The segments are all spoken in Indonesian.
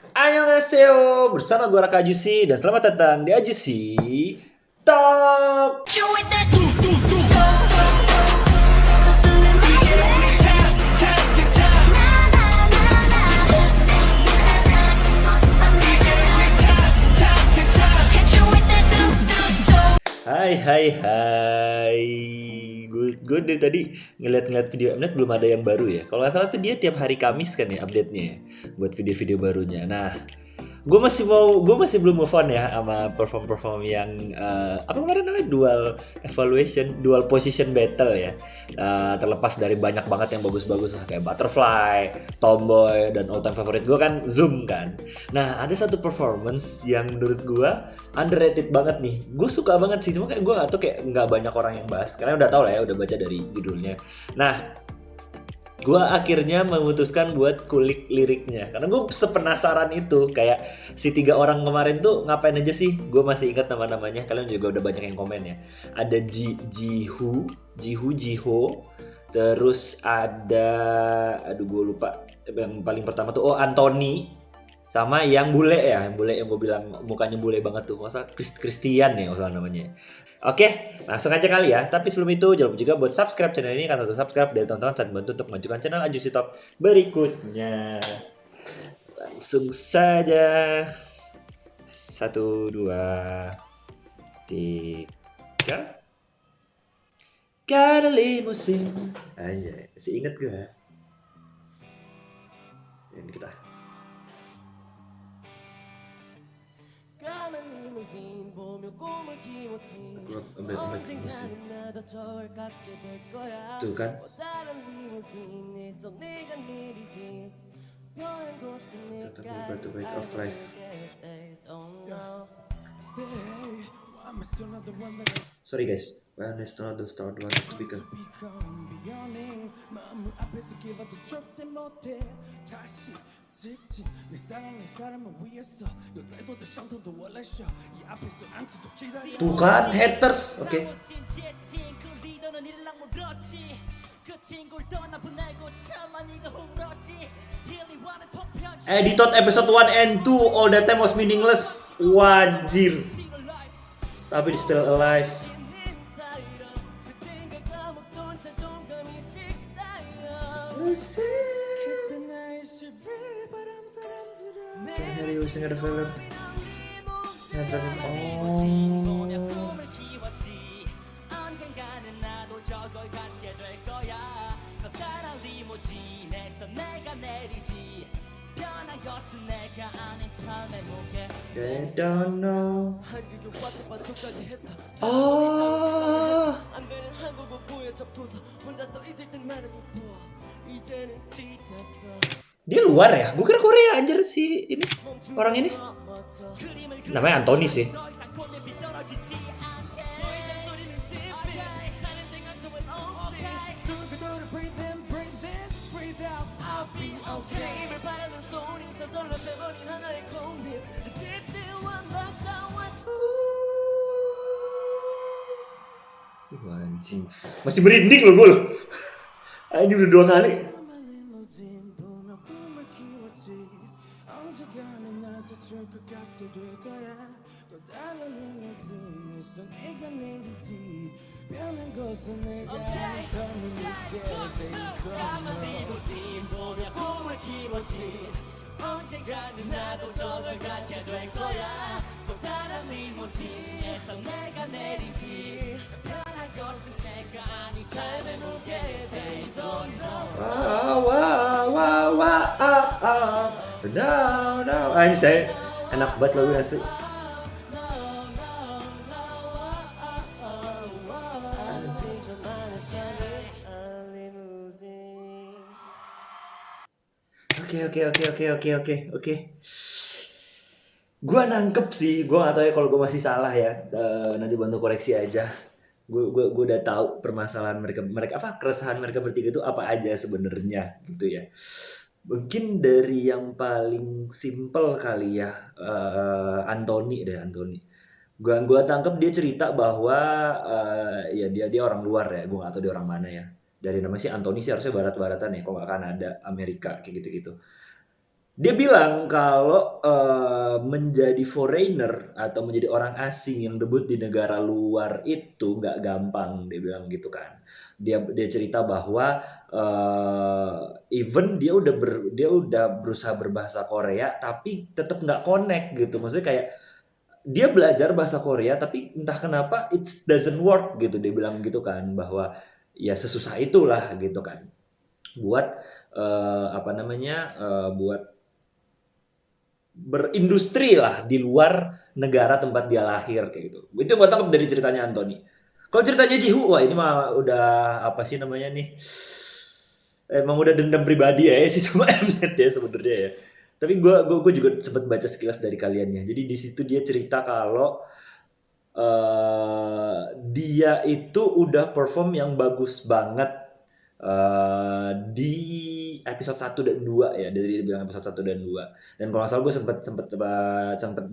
Annyeonghaseyo, bersama gue Raka Ajusi dan selamat datang di Ajusi Talk. Hai. Gue dari tadi ngeliat-ngeliat video Mnet belum ada yang baru ya. Kalau nggak salah tuh dia tiap hari Kamis kan ya update-nya ya, buat video-video barunya. Nah, gue masih belum move on ya sama perform yang apa kemarin namanya dual position battle ya. Terlepas dari banyak banget yang bagus-bagus lah kayak Butterfly, Tomboy, dan all time favorite gue kan Zoom kan. Nah, ada satu performance yang menurut gue underrated banget nih. Gue suka banget sih, cuma kayak gue gak tau, kayak nggak banyak orang yang bahas. Karena udah tau lah ya, udah baca dari judulnya. Nah, gue akhirnya memutuskan buat kulik liriknya karena gue sepenasaran itu, kayak si tiga orang kemarin tuh ngapain aja sih. Gue masih ingat nama-namanya, kalian juga udah banyak yang komen ya. Ada Jiho, terus ada, aduh gue lupa yang paling pertama tuh, Anthony, sama yang bule ya, yang bule yang gue bilang mukanya bule banget tuh, masa Christian ya masalah namanya. Oke, langsung aja kali ya. Tapi sebelum itu jangan lupa juga buat subscribe channel ini, karena satu subscribe dari teman-teman sangat bantu untuk mengajukan channel Ajusi Talk berikutnya. Langsung saja. 1, 2, 3. Kada limusin. Anjay, masih inget gak? Ini kita. Tuh kan. Satu batu break of life. Sorry guys, when I start to want to become. Tuh kan, haters, oke. Edited episode 1 and 2, all that time was meaningless. Wajir. Tapi still alive. Harry using a film. They don't know. Dia luar ya? Gue kira Korea anjir sih ini. Orang ini namanya Anthony sih. Anjing, masih merinding loh gue loh. Anjing udah 2 kali. Anjing, saya enak banget lagu asli. Oke. Gue nangkep sih, gue gak tahu ya kalau gue masih salah ya. Nanti bantu koreksi aja. Gue udah tahu permasalahan mereka apa, keresahan mereka bertiga itu apa aja sebenarnya gitu ya. Mungkin dari yang paling simple kali ya, Anthony. Gua tangkep dia cerita bahwa ya dia orang luar ya, gue gak tahu dia orang mana ya. Dari namanya sih Anthony sih harusnya barat-baratan ya, kok gak Kanada, Amerika kayak gitu-gitu. Dia bilang kalau menjadi foreigner atau menjadi orang asing yang debut di negara luar itu nggak gampang, dia bilang gitu kan. Dia cerita bahwa even dia udah berusaha berbahasa Korea tapi tetap nggak connect gitu. Maksudnya kayak dia belajar bahasa Korea tapi entah kenapa it doesn't work gitu, dia bilang gitu kan, bahwa ya sesusah itulah gitu kan buat apa namanya buat berindustri lah di luar negara tempat dia lahir kayak gitu. Itu gue tangkap dari ceritanya Anthony. Kalau ceritanya Jihu, wah ini mah udah apa sih namanya nih? Emang udah dendam pribadi ya sih sama Mnet ya sebenarnya ya. Tapi gue juga sempat baca sekilas dari kaliannya. Jadi di situ dia cerita kalau dia itu udah perform yang bagus banget di episode 1 dan 2 ya, dari dia bilang episode 1 dan 2. Dan kalau nggak salah gue sempet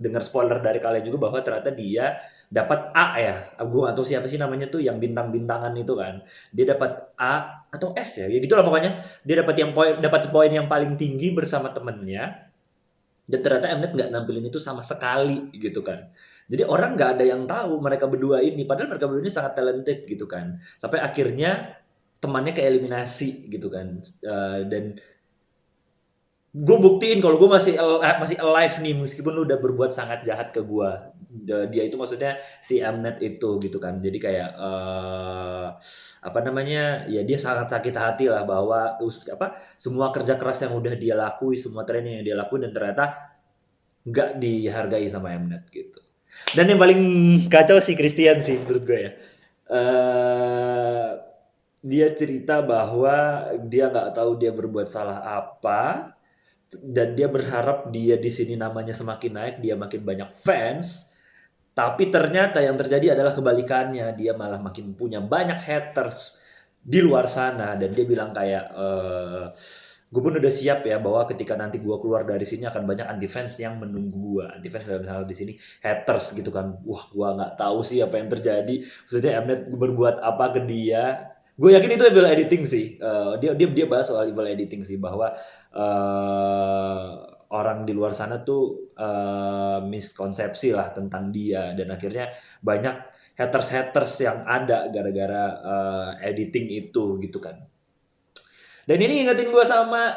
dengar spoiler dari kalian juga bahwa ternyata dia dapat A ya. Gue nggak tahu siapa sih namanya tuh yang bintang-bintangan itu kan. Dia dapat A atau S ya. Ya gitulah pokoknya. Dia dapat poin yang paling tinggi bersama temennya. Dan ternyata Mnet nggak nampilin itu sama sekali gitu kan. Jadi orang nggak ada yang tahu mereka berdua ini. Padahal mereka berdua ini sangat talented gitu kan. Sampai akhirnya temannya ke eliminasi gitu kan. Dan gue buktiin kalau gue masih alive nih meskipun lu udah berbuat sangat jahat ke gue. Dia itu maksudnya si Mnet itu gitu kan. Jadi kayak apa namanya ya dia sangat sakit hati lah bahwa semua kerja keras yang udah dia lakui, semua training yang dia lakuin dan ternyata nggak dihargai sama Mnet gitu. Dan yang paling kacau si Christian sih menurut gue ya. Dia cerita bahwa dia nggak tahu dia berbuat salah apa dan dia berharap dia di sini namanya semakin naik, dia makin banyak fans. Tapi ternyata yang terjadi adalah kebalikannya, dia malah makin punya banyak haters di luar sana dan dia bilang kayak gue pun udah siap ya bahwa ketika nanti gue keluar dari sini akan banyak anti fans yang menunggu gue. Anti fans dalam hal di sini haters gitu kan. Wah, gue nggak tahu sih apa yang terjadi. Maksudnya Mnet berbuat apa ke dia. Gue yakin itu evil editing sih. Dia bahas soal evil editing sih bahwa orang di luar sana tuh miskonsepsi lah tentang dia dan akhirnya banyak haters yang ada gara-gara editing itu gitu kan. Dan ini ingetin gue sama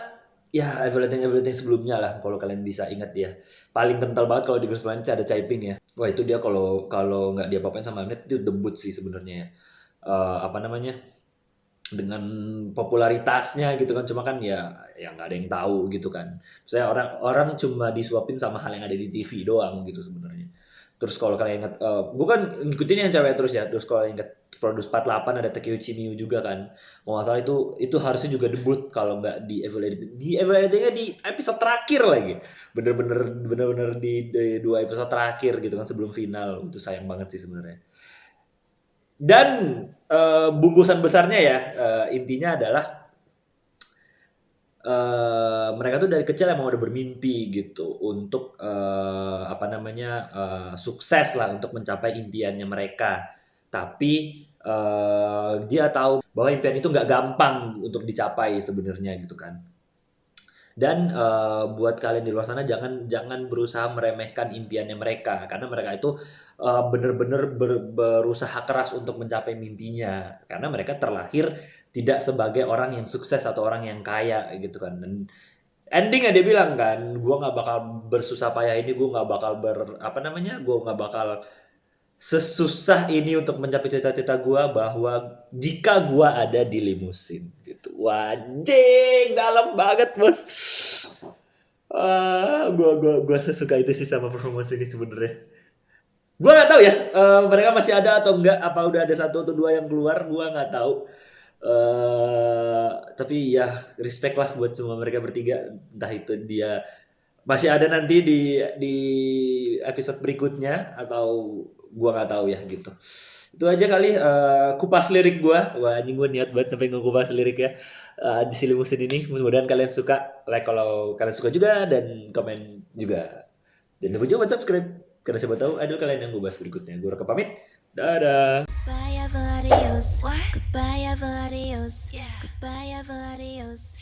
ya everything sebelumnya lah kalau kalian bisa ingat ya. Paling kental banget kalau di Girls Planet ada Caiping ya. Wah itu dia kalau nggak dia apa-apain sama Mnet itu debut sih sebenarnya ya. Apa namanya? Dengan popularitasnya gitu kan, cuma kan ya nggak ada yang tahu gitu kan. Saya orang cuma disuapin sama hal yang ada di TV doang gitu sebenarnya. Terus kalau kalian ingat, gue kan ngikutin yang cewek terus ya. Terus kalau ingat Produce 48 ada Takeuchi Miyu juga kan. Mau nggak salah itu harusnya juga debut kalau nggak di Evil Editing. Di Evil Editingnya di episode terakhir lagi. Bener-bener di 2 episode terakhir gitu kan sebelum final. Itu sayang banget sih sebenarnya. Dan bungkusan besarnya ya intinya adalah mereka tuh dari kecil emang udah bermimpi gitu untuk apa namanya sukses lah untuk mencapai impiannya mereka. Tapi dia tahu bahwa impian itu nggak gampang untuk dicapai sebenarnya gitu kan. Dan buat kalian di luar sana jangan berusaha meremehkan impiannya mereka karena mereka itu benar-benar berusaha keras untuk mencapai mimpinya karena mereka terlahir tidak sebagai orang yang sukses atau orang yang kaya gitu kan. Dan endingnya dia bilang kan, gue nggak bakal bersusah payah ini, gue nggak bakal gue nggak bakal sesusah ini untuk mencapai cita-cita gue bahwa jika gue ada di limusin gitu. Wajing dalam banget bos. Gue sesuka itu sih sama promosi ini sebenarnya. Gue nggak tahu ya mereka masih ada atau enggak, apa udah ada 1 atau 2 yang keluar, gue nggak tahu. Tapi ya respect lah buat semua mereka bertiga, entah itu dia masih ada nanti di episode berikutnya atau gua nggak tahu ya gitu. Itu aja kali kupas lirik gua. Wah anjing gua niat banget sampai ngupas lirik ya di Silimusin ini. Mudah-mudahan kalian suka. Like kalau kalian suka juga dan komen juga. Dan lupa juga buat subscribe karena siapa tahu ada kalian yang gue bahas berikutnya. Gue Raka pamit. Dadah. Goodbye, adios. What? Goodbye, adios. Yeah. Goodbye, adios.